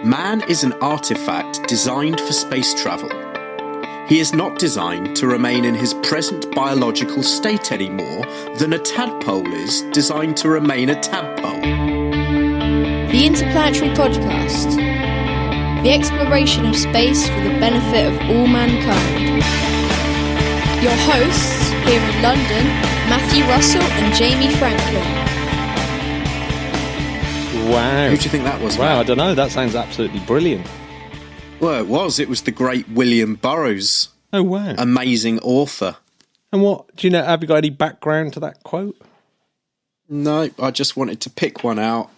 Man is an artifact designed for space travel. He is not designed to remain in his present biological state any more than a tadpole is designed to remain a tadpole. The Interplanetary Podcast. The exploration of space for the benefit of all mankind. Your hosts here in London, Matthew Russell and Jamie Franklin. Wow. Who do you think that was? Wow, Matt? I don't know. That sounds absolutely brilliant. Well, it was. It was the great William Burroughs. Oh, wow. Amazing author. And what, do you know, have you got any background to that quote? No, I just wanted to pick one out.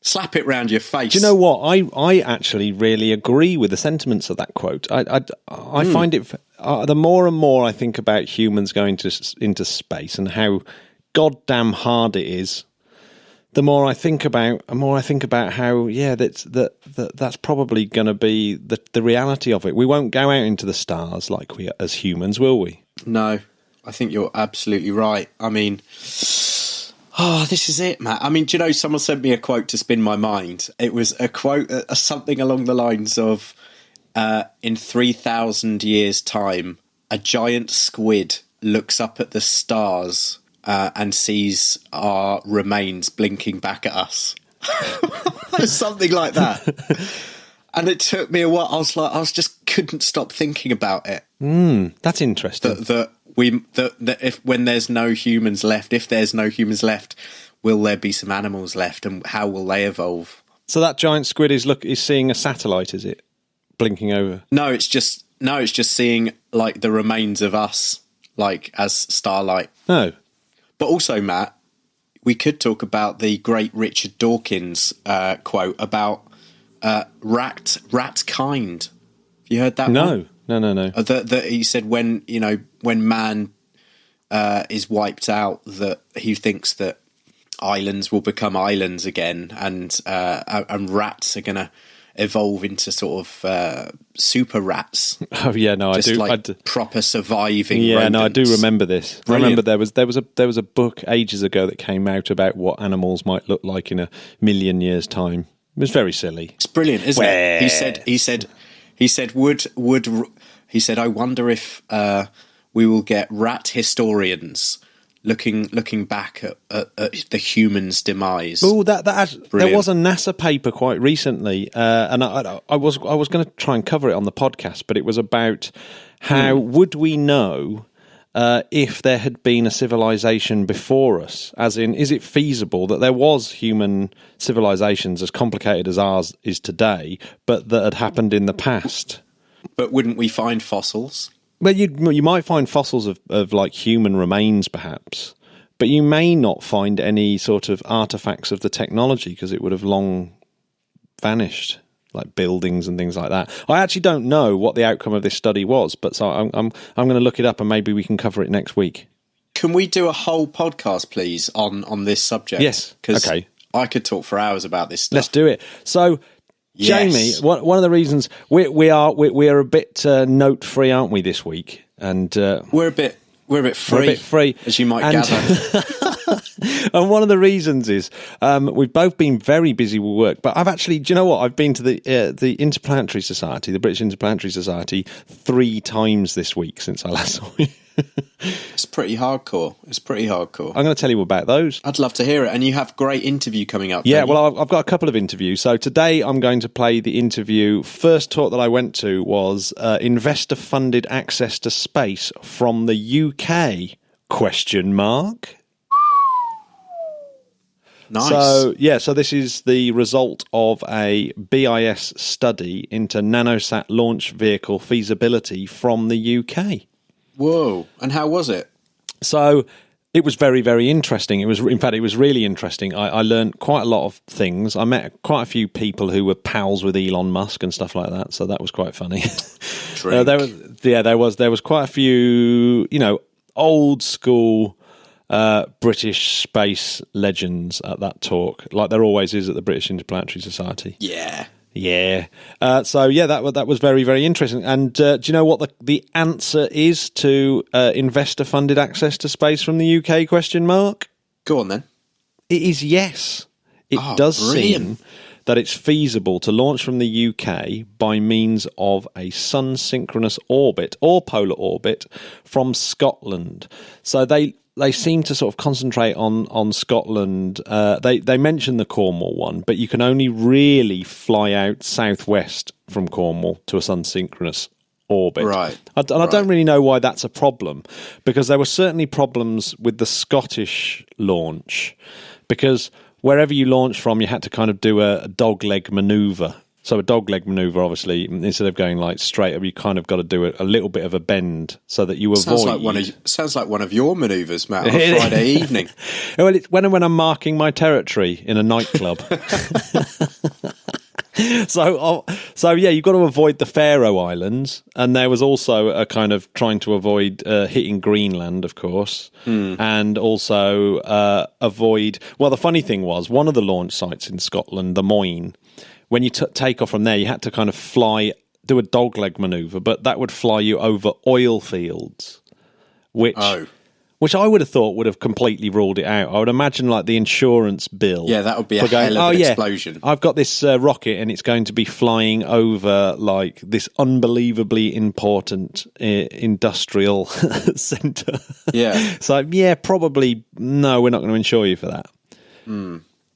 Slap it round your face. Do you know what? I actually really agree with the sentiments of that quote. I find it, the more and more I think about humans going into space and how goddamn hard it is, the more I think about how, yeah, that's probably going to be the reality of it. We won't go out into the stars like we as humans, will we? No, I think you're absolutely right. I mean, this is it, Matt. I mean, do you know, someone sent me a quote to spin my mind. It was a quote, something along the lines of, in 3,000 years' time, a giant squid looks up at the stars and sees our remains blinking back at us. Something like that. And it took me a while. I just couldn't stop thinking about it. That's interesting. That if when there's no humans left, will there be some animals left, and how will they evolve? So that giant squid is seeing a satellite, is it? Blinking over? No, it's just seeing like the remains of us, like as starlight. Oh. But also, Matt, we could talk about the great Richard Dawkins quote about rat kind. Have you heard that one? No. That he said when man is wiped out, that he thinks that islands will become islands again, and rats are going to evolve into sort of super rats. Oh yeah, no, just I do. Like proper surviving. Yeah, rodents. no, I do remember this. Brilliant. I remember there was a book ages ago that came out about what animals might look like in 1,000,000 years' time. It was very silly. It's brilliant, isn't it? He said, I wonder if we will get rat historians looking back at the human's demise. Oh, there was a NASA paper quite recently, and I was going to try and cover it on the podcast, but it was about how would we know if there had been a civilization before us? As in, is it feasible that there was human civilizations as complicated as ours is today, but that had happened in the past? But wouldn't we find fossils? Well, you might find fossils of like human remains, perhaps, but you may not find any sort of artifacts of the technology because it would have long vanished, like buildings and things like that. I actually don't know what the outcome of this study was, but so I'm going to look it up and maybe we can cover it next week. Can we do a whole podcast, please, on this subject? Yes. Okay. I could talk for hours about this stuff. Let's do it. So. Yes. Jamie, one of the reasons we are a bit note free, aren't we, this week? And we're a bit free, as you might gather. And one of the reasons is we've both been very busy with work. But I've actually, do you know what? I've been to the Interplanetary Society, the British Interplanetary Society, 3 times this week since I last saw you. It's pretty hardcore. I'm going to tell you about those. I'd love to hear it. And you have great interview coming up. Yeah, well, I've got a couple of interviews. So today I'm going to play the interview. First talk that I went to was investor-funded access to space from the UK, ? Nice. So this is the result of a BIS study into nanosat launch vehicle feasibility from the UK. Whoa. And how was it? So it was very, very interesting. It was really interesting. I learned quite a lot of things. I met quite a few people who were pals with Elon Musk and stuff like that. So that was quite funny. There was quite a few, old school British space legends at that talk, like there always is at the British Interplanetary Society. Yeah. That was very, very interesting. And do you know what the answer is to investor-funded access to space from the UK? Go on then. It is yes. It does brilliant. seem that it's feasible to launch from the UK by means of a sun-synchronous orbit or polar orbit from Scotland. So they seem to sort of concentrate on Scotland. They mention the Cornwall one, but you can only really fly out southwest from Cornwall to a sun-synchronous orbit. Right. I don't really know why that's a problem, because there were certainly problems with the Scottish launch, because wherever you launched from, you had to kind of do a dogleg manoeuvre. So a dogleg manoeuvre, obviously, instead of going like straight up, you kind of got to do a little bit of a bend so that you avoid. Sounds like one of your manoeuvres, Matt, on a Friday evening. Well, it's when I'm marking my territory in a nightclub. So yeah, you've got to avoid the Faroe Islands, and there was also a kind of trying to avoid hitting Greenland, of course, and also avoid. Well, the funny thing was, one of the launch sites in Scotland, the Moyne, when you take off from there, you had to kind of do a dogleg manoeuvre, but that would fly you over oil fields, which I would have thought would have completely ruled it out. I would imagine like the insurance bill. Yeah, that would be a hell of an explosion. I've got this rocket and it's going to be flying over like this unbelievably important industrial centre. Yeah. So yeah, probably no, we're not going to insure you for that.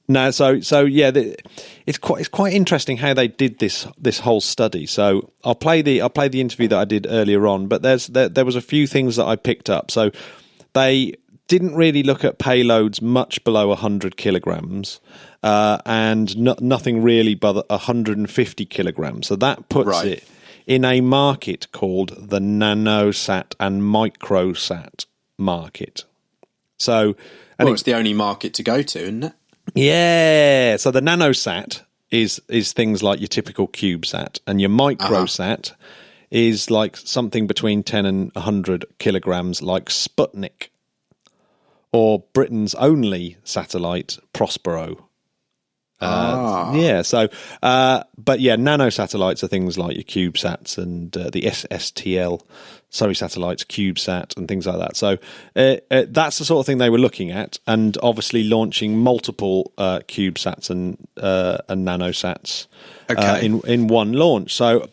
No, so yeah, it's quite interesting how they did this whole study. So I'll play the interview that I did earlier on, but there was a few things that I picked up. So they didn't really look at payloads much below 100 kilograms, and nothing really but 150 kilograms. So that puts it in a market called the nanosat and microsat market. So, it's the only market to go to, isn't it? Yeah. So the nanosat is things like your typical CubeSat, and your microsat is like something between 10 and 100 kilograms, like Sputnik, or Britain's only satellite, Prospero. Yeah, so, but yeah, nanosatellites are things like your CubeSats and the satellites, CubeSat and things like that. So that's the sort of thing they were looking at, and obviously launching multiple CubeSats and nanosats in one launch. So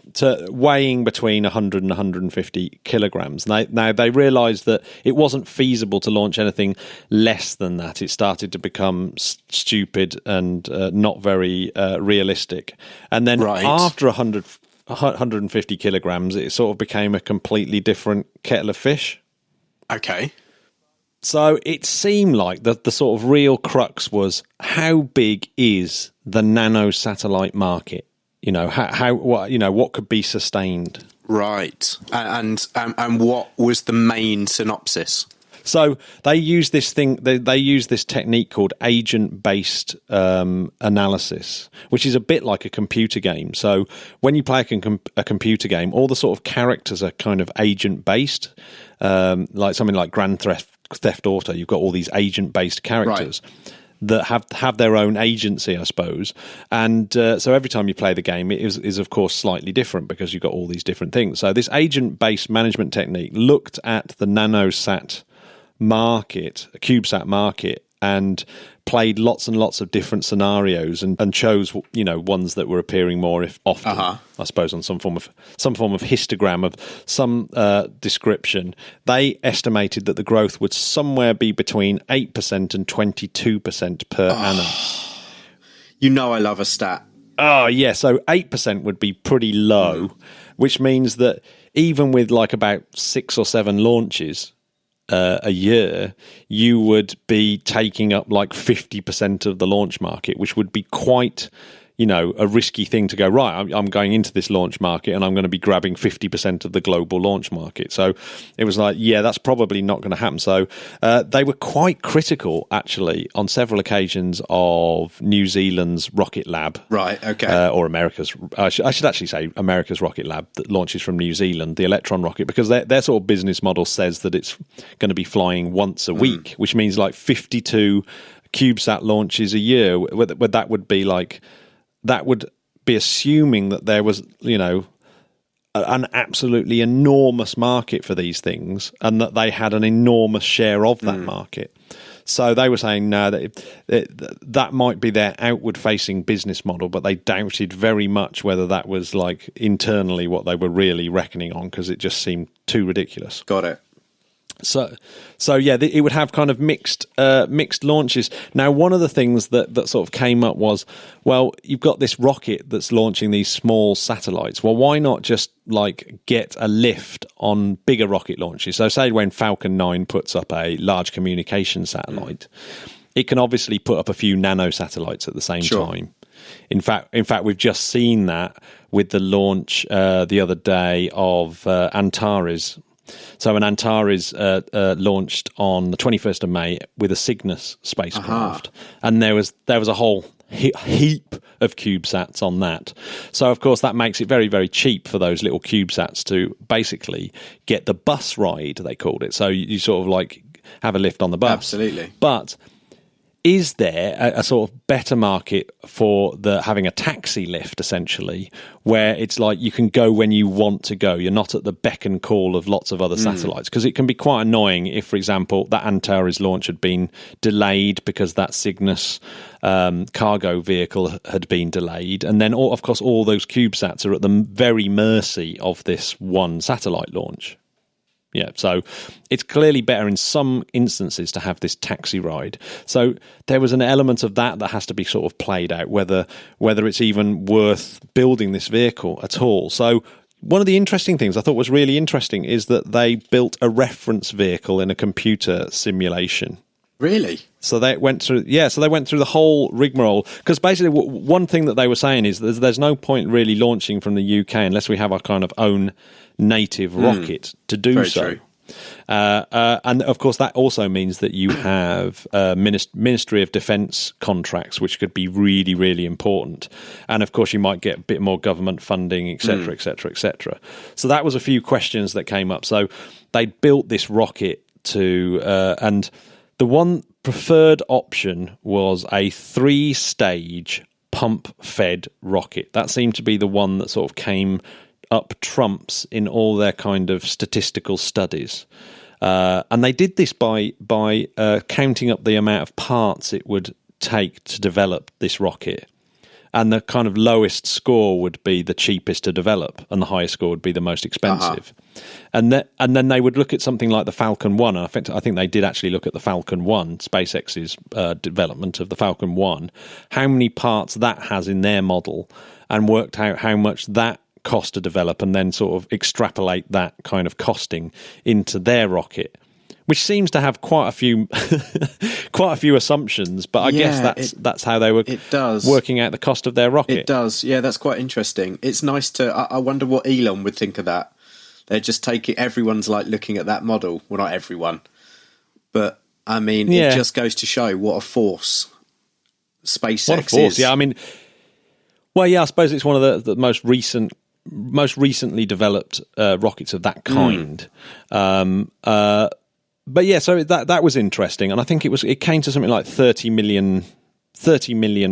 weighing between 100 and 150 kilograms. Now they realised that it wasn't feasible to launch anything less than that. It started to become stupid and not very realistic. And then after 150 kilograms, it sort of became a completely different kettle of fish. Okay. So it seemed like the sort of real crux was, how big is the nano satellite market? You know, what could be sustained? Right. And what was the main synopsis? So they use this thing. They use this technique called agent-based analysis, which is a bit like a computer game. So when you play a computer game, all the sort of characters are kind of agent-based, like something like Grand Theft Auto. You've got all these agent-based characters that have their own agency, I suppose. And so every time you play the game, it is of course slightly different because you've got all these different things. So this agent-based management technique looked at the nanosat market, a CubeSat market, and played lots and lots of different scenarios and chose, ones that were appearing more often, I suppose, on some form of histogram of some description. They estimated that the growth would somewhere be between 8% and 22% per annum. I love a stat. Oh, yeah. So 8% would be pretty low, which means that even with like about 6 or 7 launches a year, you would be taking up like 50% of the launch market, which would be quite, a risky thing to go, right, I'm going into this launch market and I'm going to be grabbing 50% of the global launch market. So it was like, yeah, that's probably not going to happen. So they were quite critical, actually, on several occasions of New Zealand's rocket lab. Right, okay. Or America's, I should actually say America's rocket lab that launches from New Zealand, the Electron rocket, because their sort of business model says that it's going to be flying once a week, which means like 52 CubeSat launches a year. That would be like... That would be assuming that there was, an absolutely enormous market for these things and that they had an enormous share of that market. So they were saying no, that might be their outward-facing business model, but they doubted very much whether that was like internally what they were really reckoning on, because it just seemed too ridiculous. Got it. So yeah, it would have kind of mixed launches. Now, one of the things that sort of came up was, well, you've got this rocket that's launching these small satellites. Well, why not just like get a lift on bigger rocket launches? So say when Falcon 9 puts up a large communication satellite, it can obviously put up a few nano satellites at the same time. In fact, we've just seen that with the launch the other day of Antares. So an Antares launched on the 21st of May with a Cygnus spacecraft, and there was a whole heap of CubeSats on that. So of course that makes it very, very cheap for those little CubeSats to basically get the bus ride, they called it. So you sort of like have a lift on the bus. Absolutely. But is there a sort of better market for having a taxi lift, essentially, where it's like you can go when you want to go? You're not at the beck and call of lots of other satellites, because it can be quite annoying if, for example, that Antares launch had been delayed because that Cygnus cargo vehicle had been delayed. And then, of course, all those CubeSats are at the very mercy of this one satellite launch. Yeah, so it's clearly better in some instances to have this taxi ride. So there was an element of that has to be sort of played out, whether it's even worth building this vehicle at all. So one of the interesting things I thought was really interesting is that they built a reference vehicle in a computer simulation. Really? So they went through, the whole rigmarole, because basically one thing that they were saying is there's no point really launching from the UK unless we have our kind of own native rocket to do Very so. True. And of course, that also means that you have Ministry of Defence contracts, which could be really, really important. And of course, you might get a bit more government funding, etc., etc., etc. So that was a few questions that came up. So they built this rocket and the one preferred option was a 3-stage pump-fed rocket. That seemed to be the one that sort of came up trumps in all their kind of statistical studies. And they did this by counting up the amount of parts it would take to develop this rocket. And the kind of lowest score would be the cheapest to develop, and the highest score would be the most expensive. And then they would look at something like the Falcon 1. And I think they did actually look at the Falcon 1, SpaceX's development of the Falcon 1, how many parts that has in their model, and worked out how much that cost to develop, and then sort of extrapolate that kind of costing into their rocket, which seems to have quite a few assumptions, but I guess that's how they were working out the cost of their rocket. It does, yeah, that's quite interesting. It's nice to, I wonder what Elon would think of that. They're just taking, everyone's like looking at that model. Well, not everyone, but I mean, it just goes to show what a force SpaceX is. Yeah, I mean, well, yeah, I suppose it's one of the most recently developed rockets of that kind. But yeah, so that was interesting, and I think it came to something like 30 million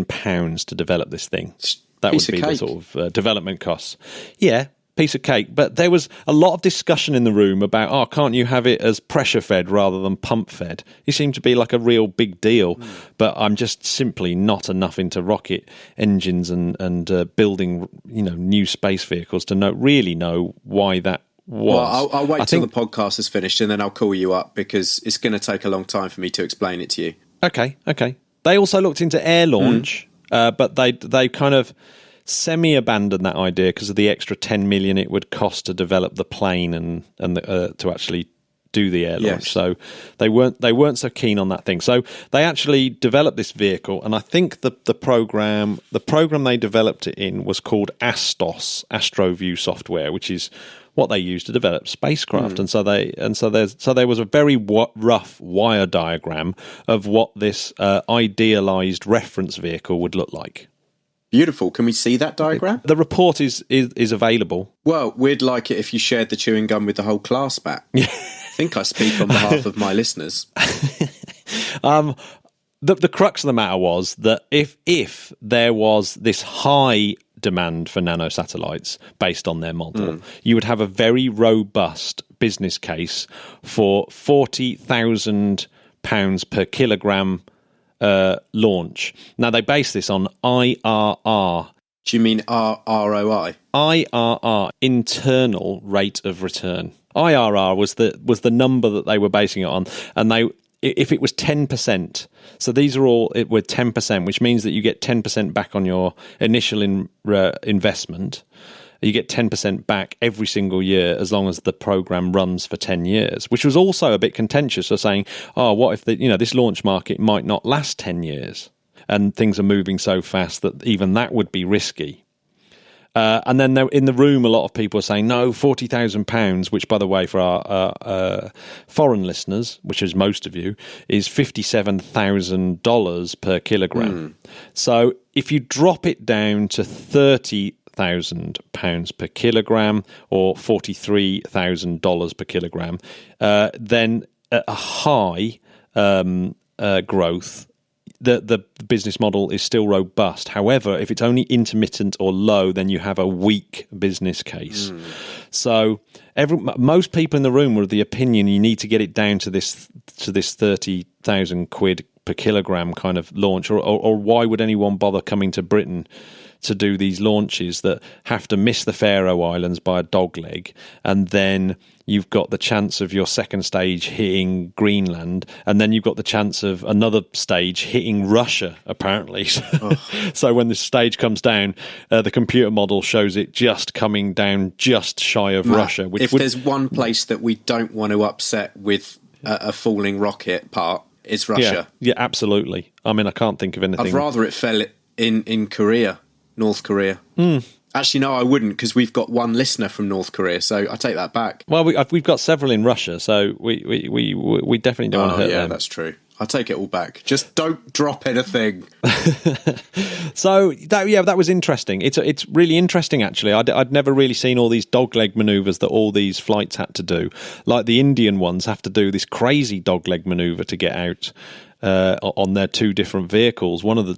pounds to develop this thing. That would be the sort of development costs. Yeah, piece of cake. But there was a lot of discussion in the room about, can't you have it as pressure fed rather than pump fed? It seemed to be like a real big deal. But I'm just simply not enough into rocket engines and building, new space vehicles to really know why that was. Well, I'll wait till the podcast is finished, and then I'll call you up, because it's going to take a long time for me to explain it to you. Okay. They also looked into air launch, but they kind of semi-abandoned that idea because of the extra 10 million it would cost to develop the plane and to actually do the air launch. So they weren't so keen on that thing. So they actually developed this vehicle, and I think the program they developed it in was called ASTOS, AstroView software, which is what they use to develop spacecraft. And so there was a very rough wire diagram of what this idealized reference vehicle would look like. Beautiful. Can we see that diagram? The report is available. Well, we'd like it if you shared the chewing gum with the whole class, Matt. I think I speak on behalf of my listeners. The crux of the matter was that if there was this high demand for nanosatellites based on their model, you would have a very robust business case for £40,000 £30 per kilogram launch. Now, they base this on IRR. Do you mean ROI? IRR, internal rate of return. IRR was the number that they were basing it on, and if it was 10%, so these are all it were 10%, which means that you get 10% back on your initial investment. You get 10% back every single year as long as the program runs for 10 years, which was also a bit contentious. So saying, oh, what if this launch market might not last 10 years? And things are moving so fast that even that would be risky. And then in the room, a lot of people are saying, no, £40,000, which, by the way, for our foreign listeners, which is most of you, is $57,000 per kilogram. So if you drop it down to £30,000 per kilogram or $43,000 per kilogram, then at a high growth, the business model is still robust. However, if it's only intermittent or low, then you have a weak business case. So most people in the room were of the opinion you need to get it down to this 30,000 quid per kilogram kind of launch, or why would anyone bother coming to Britain to do these launches that have to miss the Faroe Islands by a dog leg, and then you've got the chance of your second stage hitting Greenland, and then you've got the chance of another stage hitting Russia, apparently. So when the stage comes down, the computer model shows it just coming down just shy of Russia. If there's one place that we don't want to upset with a falling rocket part, it's Russia. Yeah, absolutely. I mean, I can't think of anything. I'd rather it fell in Korea. North Korea. Actually, no, I wouldn't, because we've got one listener from North Korea, so I take that back. Well, we've got several in Russia, so we definitely don't want to hurt them. Yeah, that's true. I take it all back. Just don't drop anything. So that was interesting. It's really interesting, actually. I'd never really seen all these dogleg manoeuvres that all these flights had to do. Like the Indian ones have to do this crazy dogleg manoeuvre to get out on their two different vehicles. One of the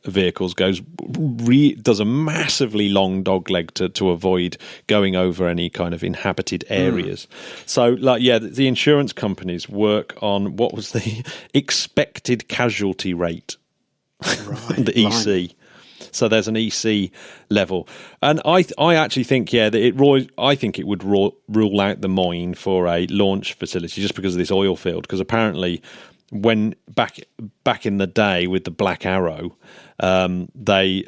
vehicles does a massively long dog leg to avoid going over any kind of inhabited areas. So, the insurance companies work on what was the expected casualty rate, right, the EC. Right. So there's an EC level, and I actually think that I think it would rule out the mine for a launch facility just because of this oil field, because apparently, when back in the day with the Black Arrow, they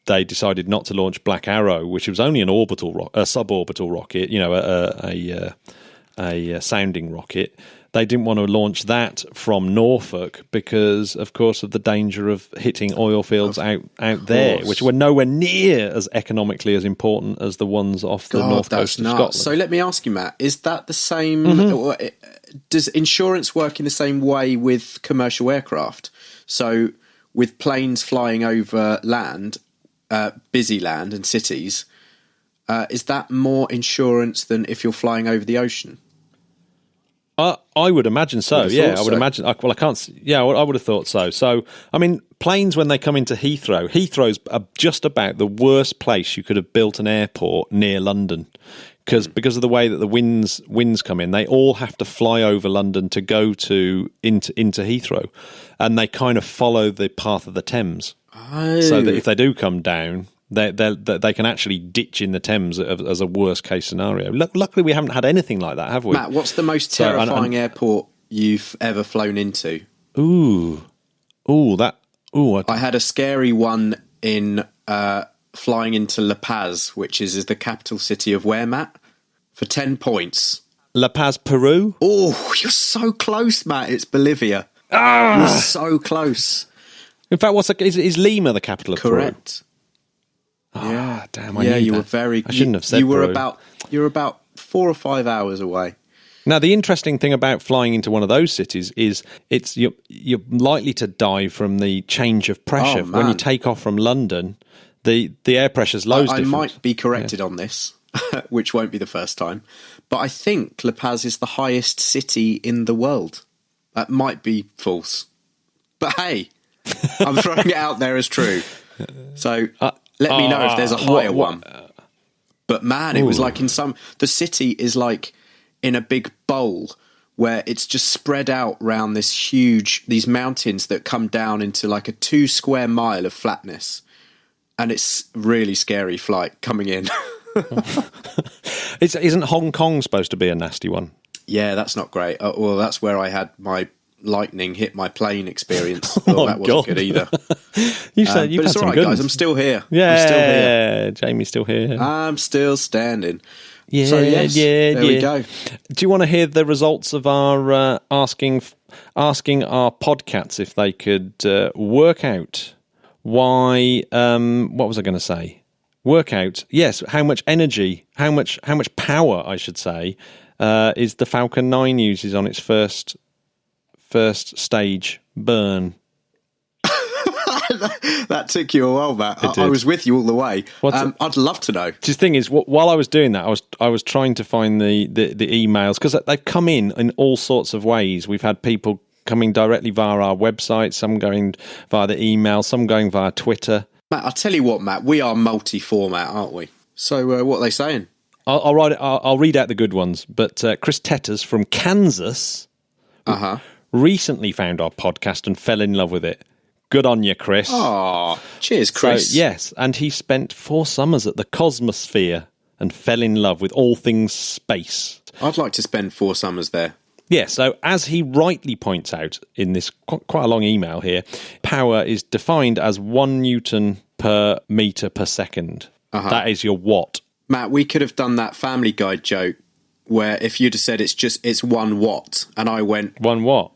decided not to launch Black Arrow, which was only a suborbital rocket, a sounding rocket. They didn't want to launch that from Norfolk because, of course, of the danger of hitting oil fields out there, which were nowhere near as economically as important as the ones off the north coast of Scotland. So let me ask you, Matt, is that the same? Does insurance work in the same way with commercial aircraft? So with planes flying over land, busy land and cities, is that more insurance than if you're flying over the ocean? I would imagine so. I would imagine. Well, I can't. Yeah, I would have thought so. So, I mean, planes when they come into Heathrow's just about the worst place you could have built an airport near London, because of the way that the winds come in, they all have to fly over London to go into Heathrow, and they kind of follow the path of the Thames, so that if they do come down, they can actually ditch in the Thames as a worst case scenario. Luckily, we haven't had anything like that, have we? Matt, what's the most terrifying airport you've ever flown into? I had a scary one in flying into La Paz, which is the capital city of where, Matt? For 10 points. La Paz, Peru? Oh, you're so close, Matt. It's Bolivia. You're so close. In fact, is Lima the capital of Peru? Correct. Yeah, damn. You were very. I shouldn't have said. You were about 4 or 5 hours away. Now, the interesting thing about flying into one of those cities is you're likely to die from the change of pressure. When you take off from London, the air pressure's low. I might be corrected on this, which won't be the first time, but I think La Paz is the highest city in the world. That might be false, but hey, I'm throwing it out there as true. So. Let me know if there's a higher one. But man, it was like the city is like in a big bowl where it's just spread out around these mountains that come down into like a 2 square mile of flatness. And it's really scary flight coming in. Isn't Hong Kong supposed to be a nasty one? Yeah, that's not great. Well, that's where I had my lightning hit my plane experience. Well, that wasn't good either. You said but it's all right, guys. I'm still here. Yeah, I'm still here. Jamie's still here. I'm still standing. Yeah, so, yes, there we go. Do you want to hear the results of our asking our podcasts if they could work out why? What was I going to say? Work out, yes, how much energy, how much power, I should say, is the Falcon 9 uses on its first stage burn. That took you a while, Matt. I was with you all the way. I'd love to know. The thing is, while I was doing that, I was trying to find the emails, because they've come in all sorts of ways. We've had people coming directly via our website, some going via the email, some going via Twitter. Matt, I'll tell you what, Matt, we are multi-format, aren't we? So what are they saying? I'll read out the good ones. But Chris Tetters from Kansas recently found our podcast and fell in love with it. Good on you, Chris. Oh, cheers, Chris. So, yes, and he spent 4 summers at the Cosmosphere and fell in love with all things space. I'd like to spend 4 summers there. Yeah, so as he rightly points out in this quite a long email here, power is defined as 1 Newton per metre per second. That is your watt. Matt, we could have done that Family Guy joke where if you'd have said it's 1 watt, and I went... 1 what?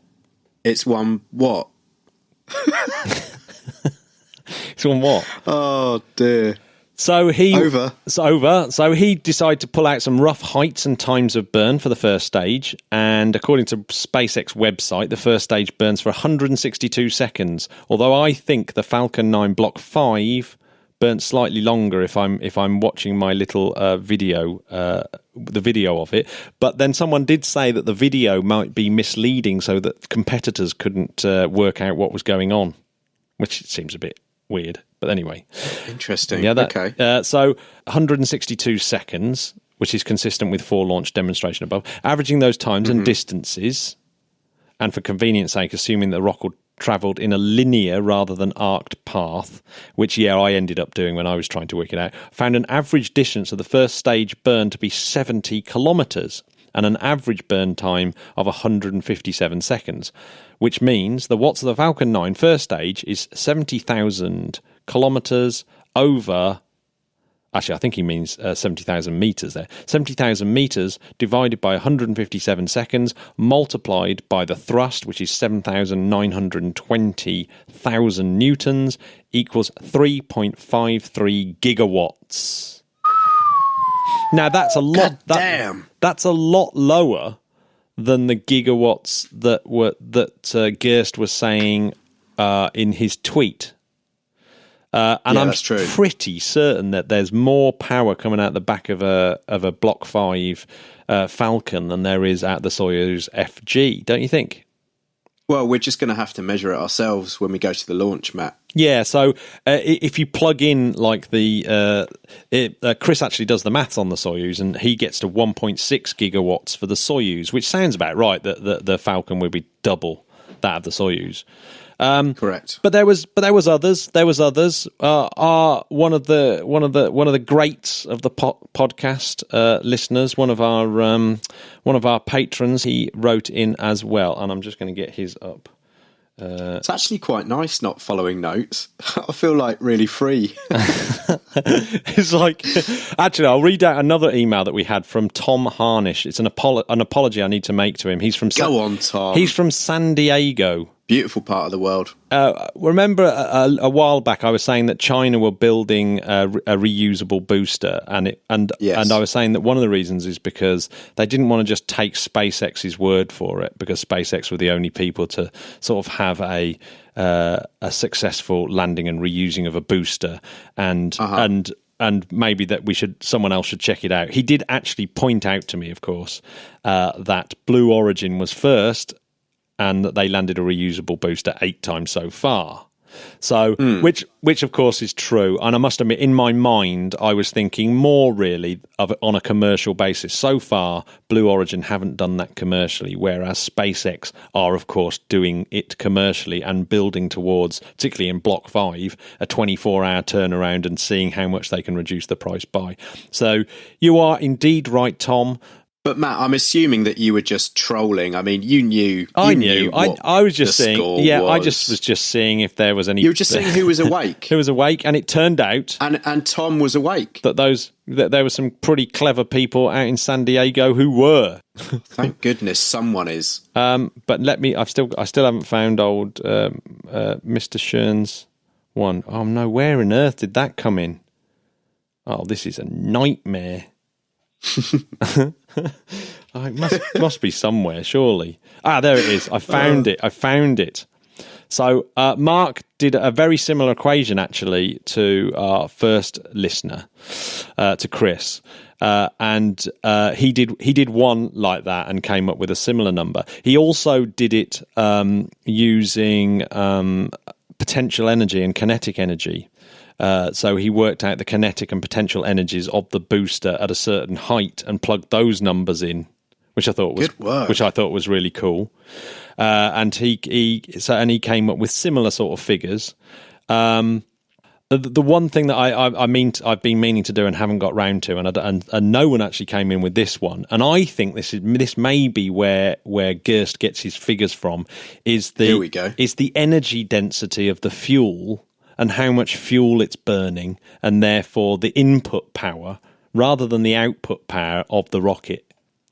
It's 1 what? It's 1 what? Oh, dear. So It's over. So he decided to pull out some rough heights and times of burn for the first stage. And according to SpaceX website, the first stage burns for 162 seconds. Although I think the Falcon 9 Block 5 burnt slightly longer if I'm watching my little video, the video of it. But then someone did say that the video might be misleading so that competitors couldn't work out what was going on, which seems a bit weird. But anyway. Interesting. Yeah, okay. So 162 seconds, which is consistent with 4 launch demonstration above. Averaging those times and distances, and for convenience sake, assuming the rocket travelled in a linear rather than arced path, which, I ended up doing when I was trying to work it out, found an average distance of the first stage burn to be 70 kilometres and an average burn time of 157 seconds, which means the watts of the Falcon 9 first stage is 70,000 kilometres over... Actually, I think he means 70,000 metres there. 70,000 metres divided by 157 seconds, multiplied by the thrust, which is 7,920,000 newtons, equals 3.53 gigawatts. Now, that's a lot... Damn! That's a lot lower than the gigawatts that Gerst was saying in his tweet. And I'm pretty certain that there's more power coming out the back of a Block 5 Falcon than there is out the Soyuz FG, don't you think? Well, we're just going to have to measure it ourselves when we go to the launch, Matt. Yeah, so if you plug in like Chris actually does the maths on the Soyuz, and he gets to 1.6 gigawatts for the Soyuz, which sounds about right. That the Falcon will be double that of the Soyuz. Correct. But there was others. One of the greats of the podcast listeners, one of our patrons, he wrote in as well, and I'm just going to get his up. It's actually quite nice not following notes. I feel like really free. It's like, actually, I'll read out another email that we had from Tom Harnish. It's an apology I need to make to him. He's from Go on, Tom. He's from San Diego. Beautiful part of the world. Remember a while back I was saying that China were building a reusable booster, and I was saying that one of the reasons is because they didn't want to just take SpaceX's word for it, because SpaceX were the only people to sort of have a successful landing and reusing of a booster, and maybe that someone else should check it out. He did actually point out to me, of course, that Blue Origin was first, and that they landed a reusable booster 8 times so far. So, which of course is true. And I must admit, in my mind, I was thinking more really of it on a commercial basis. So far, Blue Origin haven't done that commercially, whereas SpaceX are, of course, doing it commercially and building towards, particularly in Block 5, a 24-hour turnaround and seeing how much they can reduce the price by. So you are indeed right, Tom. But Matt, I'm assuming that you were just trolling. I mean, you knew. I knew. I was just the seeing. score Yeah, was. I just was just seeing if there was any. You were just seeing who was awake. Who was awake, and it turned out And Tom was awake. that there were some pretty clever people out in San Diego who were. Thank goodness someone is. But I still haven't found old Mr. Shern's one. Oh no, where on earth did that come in? Oh, this is a nightmare. It must be somewhere, surely. There it is. I found it. So Mark did a very similar equation, actually, to our first listener, to Chris. And he did one like that and came up with a similar number. He also did it using potential energy and kinetic energy. So he worked out the kinetic and potential energies of the booster at a certain height and plugged those numbers in, which I thought was really cool. And he came up with similar sort of figures. The one thing that I've been meaning to do and haven't got round to, and no one actually came in with this one. And I think this may be where Gerst gets his figures from. Here we go. Is the energy density of the fuel and how much fuel it's burning, and therefore the input power rather than the output power of the rocket.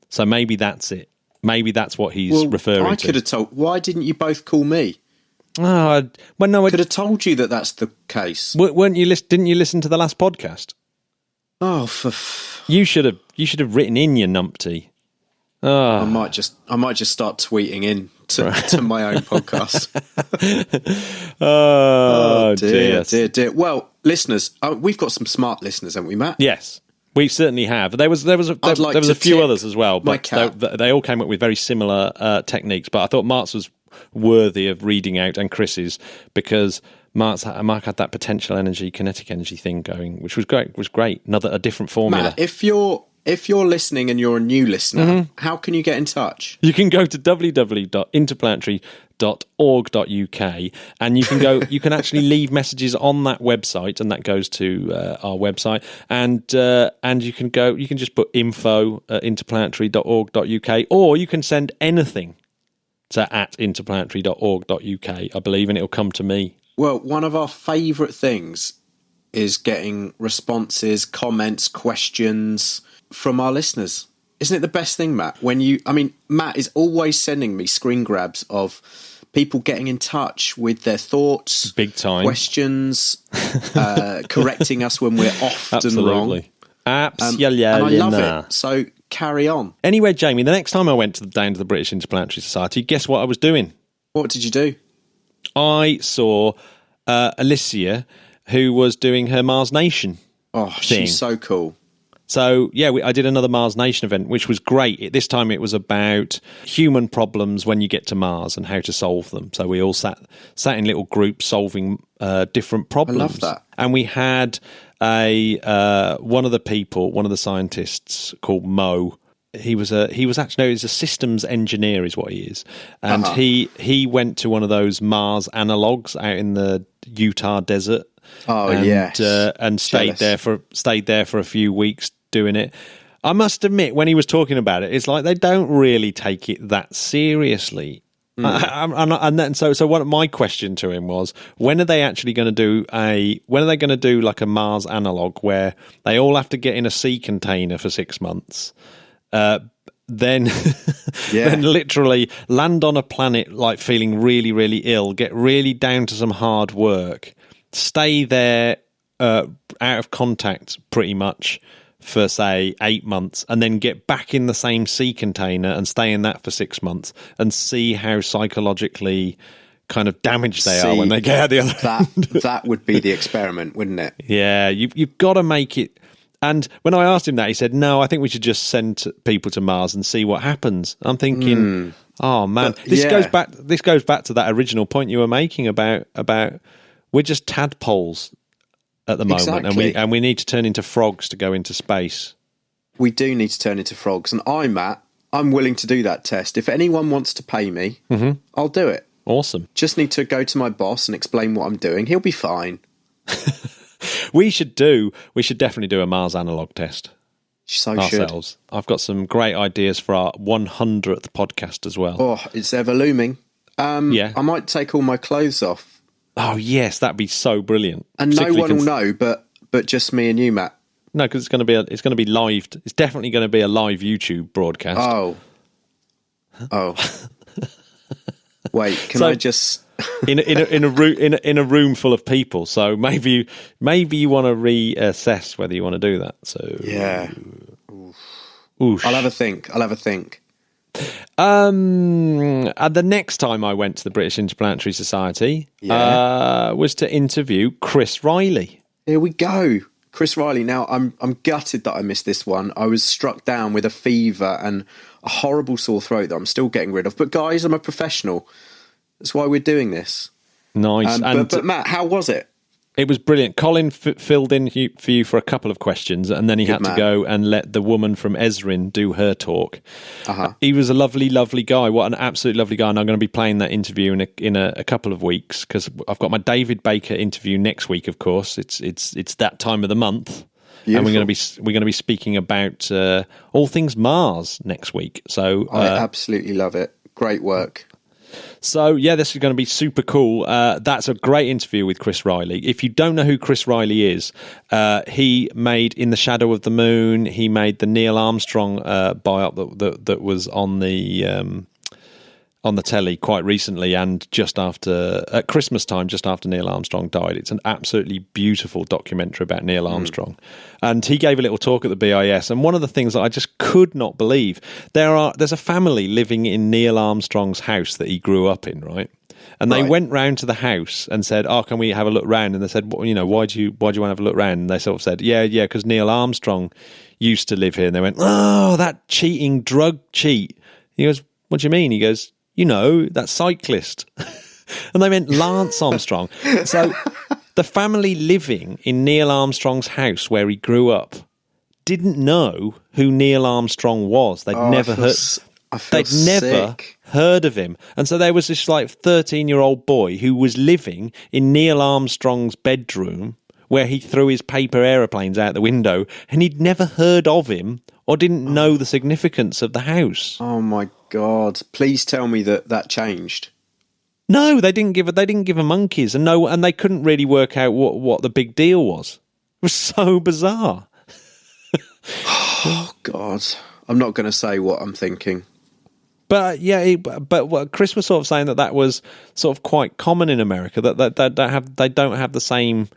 So maybe that's it. Maybe that's what he's referring to. I could have told. Why didn't you both call me? No, I could have told you that that's the case. Weren't you? Didn't you listen to the last podcast? Oh, you should have written in your numpty. Oh. I might just start tweeting in to my own podcast. Oh dear. Well, listeners, we've got some smart listeners, haven't we, Matt? Yes, we certainly have. There was a few others as well, but they all came up with very similar techniques. But I thought Mark's was worthy of reading out, and Chris's, because Mark had that potential energy, kinetic energy thing going, which was great. A different formula. Matt, if you're listening and you're a new listener, how can you get in touch? You can go to www.interplanetary.org.uk and you can actually leave messages on that website, and that goes to our website, and you can just put info@interplanetary.org.uk, or you can send anything to @interplanetary.org.uk, I believe, and it'll come to me. Well, one of our favourite things is getting responses, comments, questions from our listeners. Isn't it the best thing, Matt? Matt is always sending me screen grabs of people getting in touch with their thoughts, big time questions, correcting us when we're often wrong. Absolutely. And I love it. So carry on. Anyway, Jamie, the next time I went down to the British Interplanetary Society, guess what I was doing? What did you do? I saw Alicia, who was doing her Mars Nation. Oh, she's so cool. So, yeah, I did another Mars Nation event, which was great. This time it was about human problems when you get to Mars and how to solve them. So we all sat in little groups solving different problems. I love that. And we had one of the scientists called Mo. He was a systems engineer is what he is. And he went to one of those Mars analogues out in the Utah desert. And stayed there for a few weeks doing it. I must admit, when he was talking about it, it's like they don't really take it that seriously. So one of my question to him was, when are they actually going to do like a Mars analog where they all have to get in a sea container for 6 months? Then literally land on a planet like feeling really, really ill, get really down to some hard work, stay there out of contact pretty much for, say, 8 months, and then get back in the same sea container and stay in that for 6 months and see how psychologically kind of damaged they are when they get out the other end. That would be the experiment, wouldn't it? Yeah, you've got to make it. And when I asked him that, he said, "No, I think we should just send people to Mars and see what happens." I'm thinking, oh man, this goes back to that original point you were making about We're just tadpoles at the moment, Exactly. and we need to turn into frogs to go into space. We do need to turn into frogs, and I'm willing to do that test. If anyone wants to pay me, I'll do it. Awesome. Just need to go to my boss and explain what I'm doing. He'll be fine. We should definitely do a Mars analog test So ourselves. I've got some great ideas for our 100th podcast as well. Oh, it's ever looming. Yeah. I might take all my clothes off, Oh yes, that'd be so brilliant. and no one will know, but just me and you, Matt. No, because it's going to be live. It's definitely going to be a live YouTube broadcast. Oh. Wait, can I just? in a room full of people. So maybe you want to reassess whether you want to do that. So Yeah. Oosh. I'll have a think. The next time I went to the British Interplanetary Society was to interview Chris Riley. Here we go. Chris Riley. Now, I'm gutted that I missed this one. I was struck down with a fever and a horrible sore throat that I'm still getting rid of. But guys, I'm a professional. That's why we're doing this. Nice. But Matt, how was it? It was brilliant. Colin filled in for you for a couple of questions, and then he had to go and let the woman from Esrin do her talk. He was a lovely, lovely guy. What an absolute lovely guy. And I'm going to be playing that interview in a couple of weeks, because I've got my David Baker interview next week, of course. It's that time of the month. Beautiful. And we're going to be speaking about all things Mars next week. So I absolutely love it. Great work. So, yeah, this is going to be super cool. That's a great interview with Chris Riley. If you don't know who Chris Riley is, he made In the Shadow of the Moon. He made the Neil Armstrong biop that was on the telly quite recently, and just after at Christmas time, just after Neil Armstrong died. It's an absolutely beautiful documentary about Neil Armstrong. And he gave a little talk at the BIS, and one of the things that I just could not believe, there's a family living in Neil Armstrong's house that he grew up in, right? And they went round to the house and said, "Oh, can we have a look round?" And they said, "Well, why do you want to have a look round?" And they sort of said, "Yeah, because Neil Armstrong used to live here." And they went, "Oh, that cheating drug cheat." He goes, "What do you mean?" He goes, that cyclist." And they meant Lance Armstrong. So the family living in Neil Armstrong's house where he grew up didn't know who Neil Armstrong was. They'd never heard of him. And so there was this 13-year-old boy who was living in Neil Armstrong's bedroom where he threw his paper aeroplanes out the window, and he'd never heard of him or didn't know the significance of the house. Oh my God! Please tell me that changed. No, they didn't give a monkeys, and they couldn't really work out what the big deal was. It was so bizarre. Oh God! I'm not going to say what I'm thinking. But yeah, but Chris was sort of saying that was sort of quite common in America. That they don't have the same.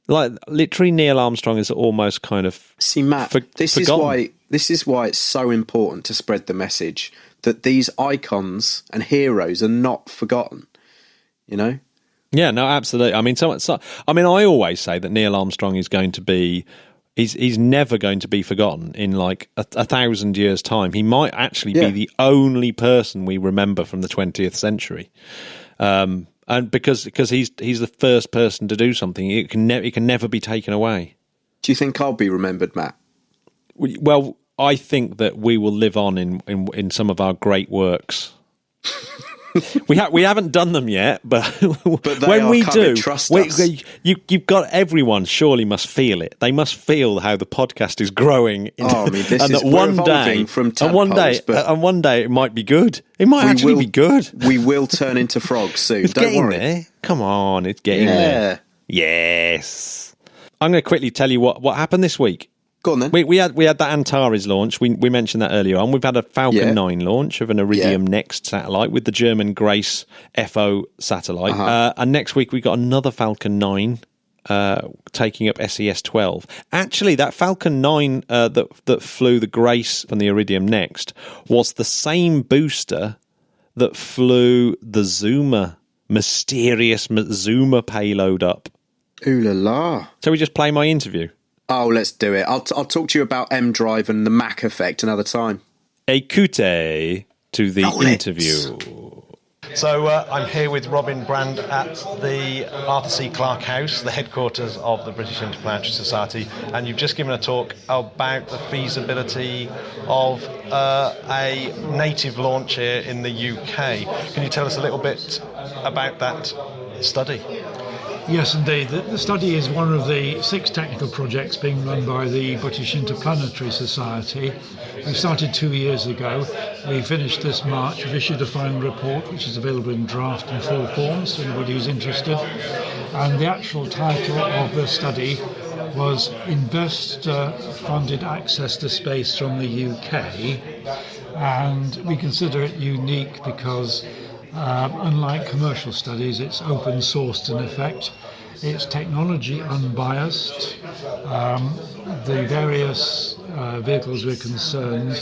Literally, Neil Armstrong is almost kind of. See, Matt, this is why it's so important to spread the message that these icons and heroes are not forgotten. Yeah, no, absolutely. I mean, I always say that Neil Armstrong is going to be. He's never going to be forgotten in a 1,000 years' time. He might actually be the only person we remember from the 20th century. And because he's the first person to do something, it can never be taken away. Do you think I'll be remembered, Matt? Well, I think that we will live on in some of our great works. we haven't done them yet, but when we do, trust us. You've got everyone. Surely must feel it. They must feel how the podcast is growing. One day it might be good. It might actually be good. We will turn into frogs soon. It's Don't worry. There. Come on, it's getting there. Yes. I'm going to quickly tell you what happened this week. Go on then. We had that Antares launch. We mentioned that earlier on. We've had a Falcon 9 launch of an Iridium Next satellite with the German Grace FO satellite. And next week we got another Falcon 9 taking up SES-12. Actually, that Falcon 9 that flew the Grace from the Iridium Next was the same booster that flew the mysterious Zuma payload up. Ooh la la. So we just play my interview. Oh, let's do it. I'll talk to you about M-Drive and the Mac effect another time. Écoutez to the interview. So I'm here with Robin Brand at the Arthur C. Clarke House, the headquarters of the British Interplanetary Society, and you've just given a talk about the feasibility of a native launch here in the UK. Can you tell us a little bit about that study? Yes, indeed. The study is one of the 6 technical projects being run by the British Interplanetary Society. We started 2 years ago. We finished this March. We've issued a final report, which is available in draft and full forms to anybody who's interested. And the actual title of the study was Investor-Funded Access to Space from the UK. And we consider it unique because unlike commercial studies, it's open sourced in effect. It's technology unbiased. The various vehicles we're concerned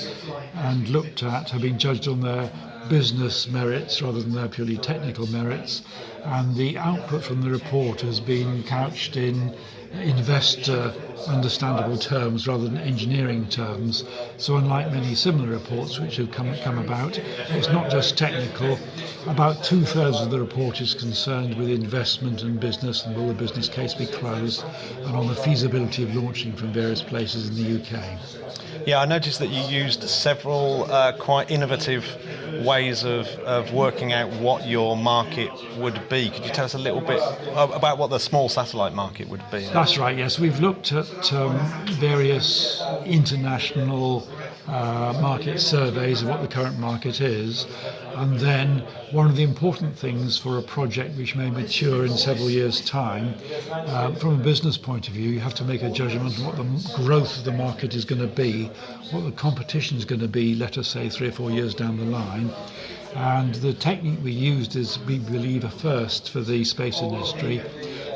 and looked at have been judged on their business merits rather than their purely technical merits. And the output from the report has been couched in investor understandable terms rather than engineering terms. So unlike many similar reports which have come about, it's not just technical. About 2/3 of the report is concerned with investment and business and will the business case be closed, and on the feasibility of launching from various places in the UK. Yeah, I noticed that you used several quite innovative ways of working out what your market would be. Could you tell us a little bit about what the small satellite market would be? That's right, yes. We've looked at various international market surveys of what the current market is. And then one of the important things for a project which may mature in several years' time, from a business point of view, you have to make a judgment on what the growth of the market is going to be, what the competition is going to be, let us say 3 or 4 years down the line. And the technique we used is, we believe, a first for the space industry.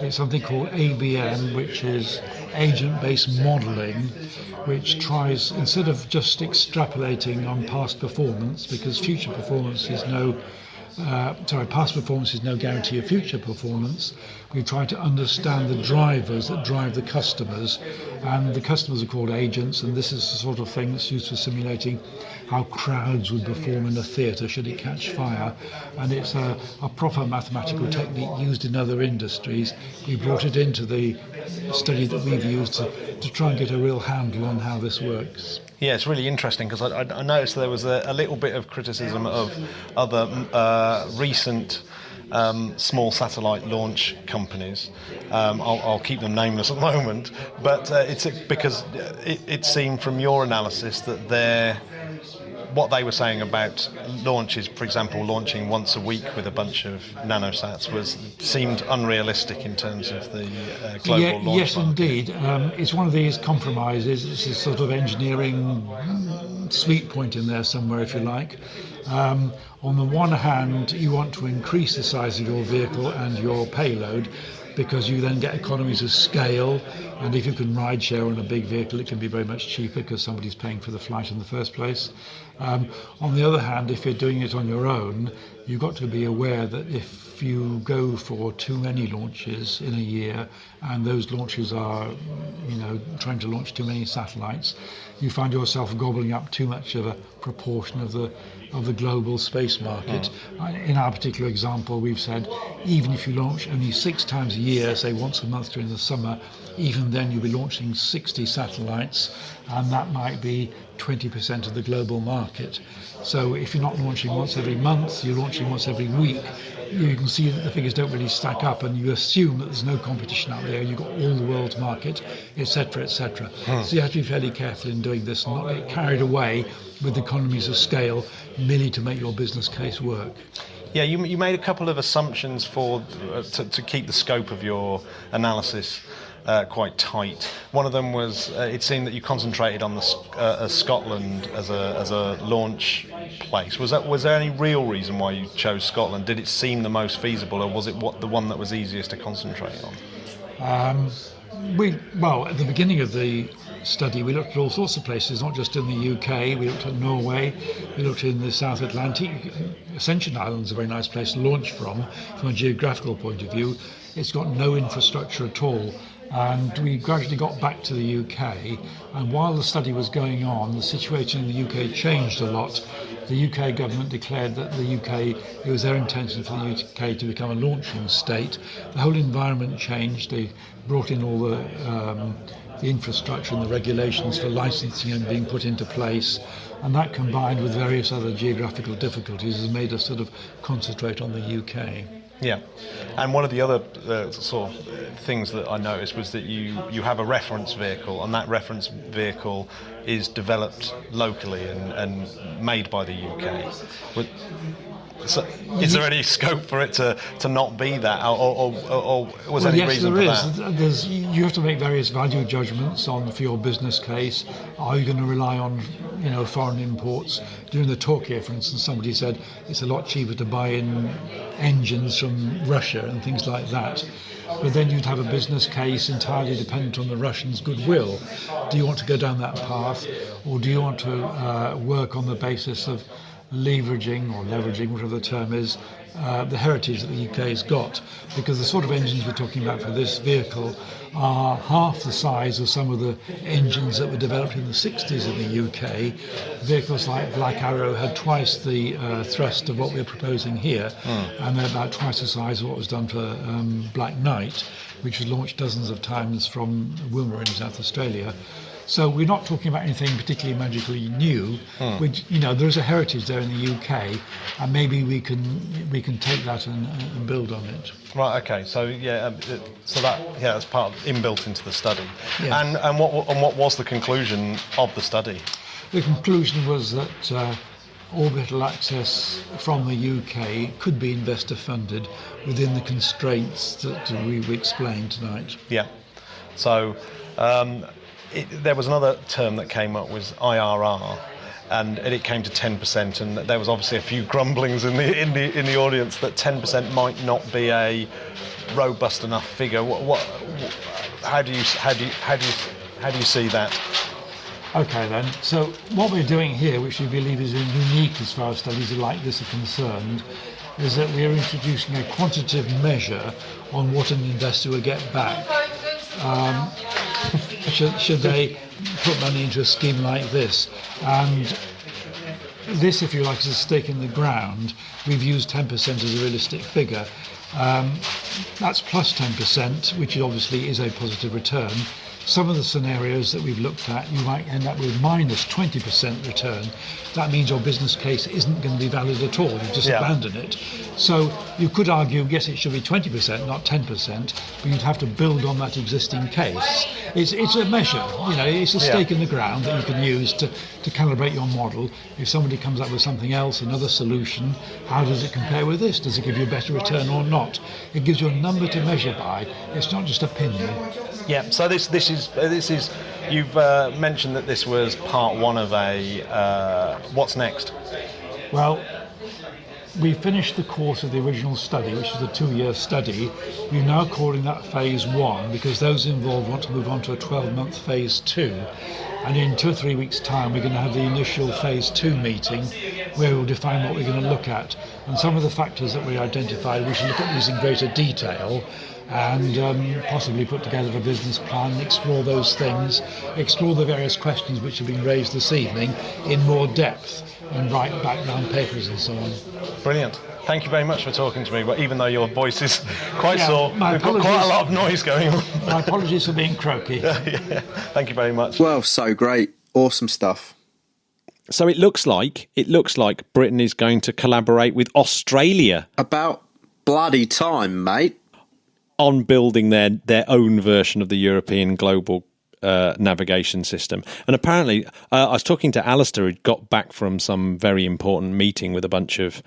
It's something called ABM, which is agent-based modelling, which tries, instead of just extrapolating on past performance, because past performance is no guarantee of future performance. We try to understand the drivers that drive the customers, and the customers are called agents, and this is the sort of thing that's used for simulating how crowds would perform in a theatre should it catch fire. And it's a proper mathematical technique used in other industries. We brought it into the study that we've used to try and get a real handle on how this works. Yeah, it's really interesting because I noticed there was a little bit of criticism of other recent small satellite launch companies. I'll keep them nameless at the moment, but it's because it seemed from your analysis that what they were saying about launches, for example, launching once a week with a bunch of nanosats, seemed unrealistic in terms of the global launch Yes, market. Indeed. It's one of these compromises. It's a sort of engineering sweet point in there somewhere, if you like. On the one hand, you want to increase the size of your vehicle and your payload, because you then get economies of scale, and if you can ride share on a big vehicle, it can be very much cheaper because somebody's paying for the flight in the first place. On the other hand, if you're doing it on your own, you've got to be aware that if you go for too many launches in a year, and those launches are, trying to launch too many satellites, you find yourself gobbling up too much of a proportion of the global space market. In our particular example, we've said even if you launch only 6 times a year, say once a month during the summer, even then you'll be launching 60 satellites, and that might be 20% of the global market. So if you're not launching once every month, you're launching once every week, you can see that the figures don't really stack up, and you assume that there's no competition out there, you've got all the world's market, etc., etc. So you have to be fairly careful in doing this and not get carried away with economies of scale merely to make your business case work. Yeah, you made a couple of assumptions to keep the scope of your analysis quite tight. One of them was it seemed that you concentrated on Scotland as a launch place. Was there any real reason why you chose Scotland? Did it seem the most feasible, or was it the one that was easiest to concentrate on? At the beginning of the study, we looked at all sorts of places, not just in the UK. We looked at Norway, we looked in the South Atlantic. Ascension Island's a very nice place to launch from a geographical point of view. It's got no infrastructure at all, And we gradually got back to the UK, and while the study was going on, the situation in the UK changed a lot. The UK government declared that it was their intention for the UK to become a launching state. The whole environment changed. They brought in all the infrastructure and the regulations for licensing and being put into place, and that combined with various other geographical difficulties has made us sort of concentrate on the UK. Yeah, and one of the other sort of things that I noticed was that you have a reference vehicle, and that reference vehicle is developed locally and made by the UK. So is there any scope for it to not be that, or was there any reason for that? You have to make various value judgments for your business case. Are you going to rely on foreign imports? During the talk here, for instance, somebody said it's a lot cheaper to buy in engines from Russia and things like that. But then you'd have a business case entirely dependent on the Russians' goodwill. Do you want to go down that path, or do you want to work on the basis of leveraging, whatever the term is, the heritage that the UK has got? Because the sort of engines we're talking about for this vehicle are half the size of some of the engines that were developed in the 60s in the UK. Vehicles like Black Arrow had twice the thrust of what we're proposing here, and they're about twice the size of what was done for Black Knight, which was launched dozens of times from Woomera in South Australia. So we're not talking about anything particularly magically new. There's a heritage there in the UK, and maybe we can take that and build on it. Right. Okay. So that's part of inbuilt into the study. Yes. And what was the conclusion of the study? The conclusion was that orbital access from the UK could be investor funded within the constraints that we explained tonight. Yeah. So. There was another term that came up, was IRR, and it came to 10%, and there was obviously a few grumblings in the audience that 10% might not be a robust enough figure. How do you see that? Okay then. So what we're doing here, which we believe is unique as far as studies like this are concerned, is that we are introducing a quantitative measure on what an investor will get back. Should they put money into a scheme like this? And this, if you like, is a stake in the ground. We've used 10% as a realistic figure. That's plus 10%, which obviously is a positive return. Some of the scenarios that we've looked at, you might end up with minus 20% return. That means your business case isn't going to be valid at all. You've just abandoned it. So you could argue, yes, it should be 20%, not 10%, but you'd have to build on that existing case. It's a measure, it's a stake in the ground that you can use to calibrate your model. If somebody comes up with something else, another solution, how does it compare with this? Does it give you a better return or not? It gives you a number to measure by. It's not just opinion. Yeah. So this is you've mentioned that this was part one of a what's next? Well, we finished the course of the original study, which is a 2-year study. We're now calling that phase 1 because those involved want to move on to a 12-month phase 2. And in 2 or 3 weeks' time, we're going to have the initial phase 2 meeting where we'll define what we're going to look at. And some of the factors that we identified, we should look at these in greater detail and possibly put together a business plan and explore those things, explore the various questions which have been raised this evening in more depth and write background papers and so on. Brilliant. Thank you very much for talking to me, but even though your voice is quite sore, we've got quite a lot of noise going on. My apologies for being croaky. Yeah. Thank you very much. Well, so great. Awesome stuff. So it looks like Britain is going to collaborate with Australia. About bloody time, mate. On building their own version of the European global navigation system. And apparently, I was talking to Alistair, who'd got back from some very important meeting with a bunch of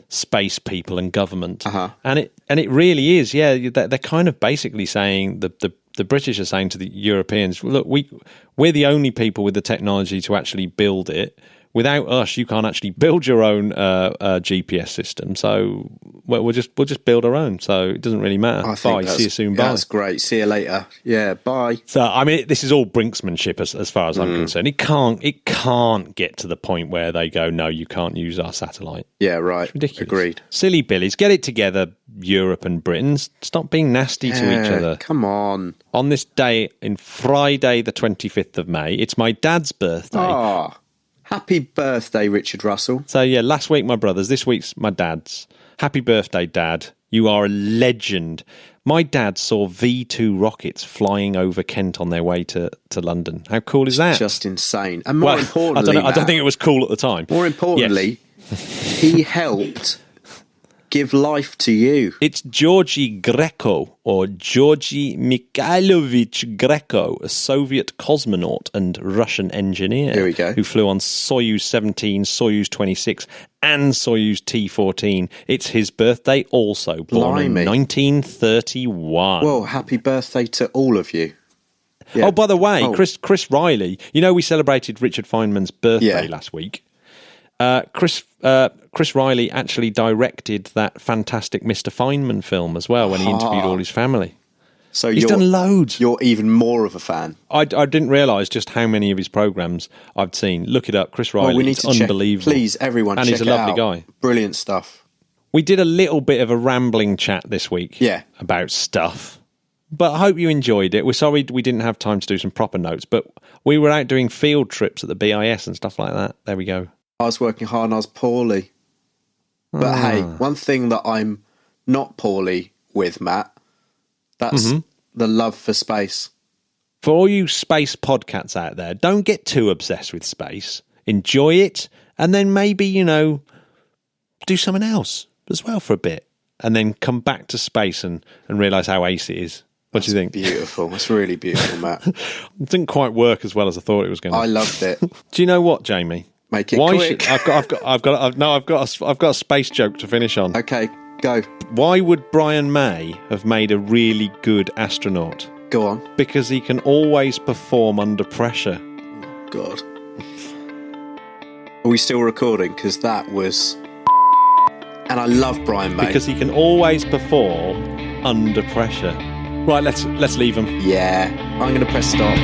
space people and government. And it really is, they're kind of basically saying, the British are saying to the Europeans, look, we're the only people with the technology to actually build it. without us, you can't actually build your own GPS system. So we'll just build our own. So it doesn't really matter. Bye. See you soon. Bye. That's great. See you later. Yeah. Bye. So I mean, this is all brinksmanship as far as I'm concerned. It can't get to the point where they go, no, you can't use our satellite. Yeah. Right. It's ridiculous. Agreed. Silly Billies, get it together, Europe and Britain. Stop being nasty to each other. Come on. On this day, in Friday, the 25th of May, it's my dad's birthday. Ah. Happy birthday, Richard Russell. So, yeah, last week my brother's, this week's my dad's. Happy birthday, Dad. You are a legend. My dad saw V2 rockets flying over Kent on their way to London. How cool is that? Just insane. And more importantly, I don't think it was cool at the time. More importantly, he helped give life to you. It's Georgy Greco, or Georgy Mikhailovich Greco, a Soviet cosmonaut and Russian engineer. Here we go. Who flew on Soyuz 17, Soyuz 26 and Soyuz T-14. It's his birthday also, born in 1931. Well, happy birthday to all of you. Yeah. Oh, by the way, Chris Riley, we celebrated Richard Feynman's birthday last week. Chris Riley actually directed that fantastic Mr. Feynman film as well when he interviewed all his family. So he's done loads. You're even more of a fan. I didn't realise just how many of his programmes I'd seen. Look it up, Chris Riley. We need to unbelievable. Please, everyone, and check he's a lovely guy. Brilliant stuff. We did a little bit of a rambling chat this week about stuff. But I hope you enjoyed it. We're sorry we didn't have time to do some proper notes, but we were out doing field trips at the BIS and stuff like that. There we go. I was working hard and I was poorly. But hey, one thing that I'm not poorly with, Matt, that's the love for space. For all you space podcasts out there, don't get too obsessed with space. Enjoy it, and then maybe, do something else as well for a bit. And then come back to space and realise how ace it is. What do you think? Beautiful. It's really beautiful, Matt. It didn't quite work as well as I thought it was going to. I loved it. Do you know what, Jamie? Make it quick. I've got a space joke to finish on. Okay, go. Why would Brian May have made a really good astronaut? Go on. Because he can always perform under pressure. God. Are we still recording? Because that was... And I love Brian May. Because he can always perform under pressure. Right, let's leave him. Yeah, I'm going to press stop.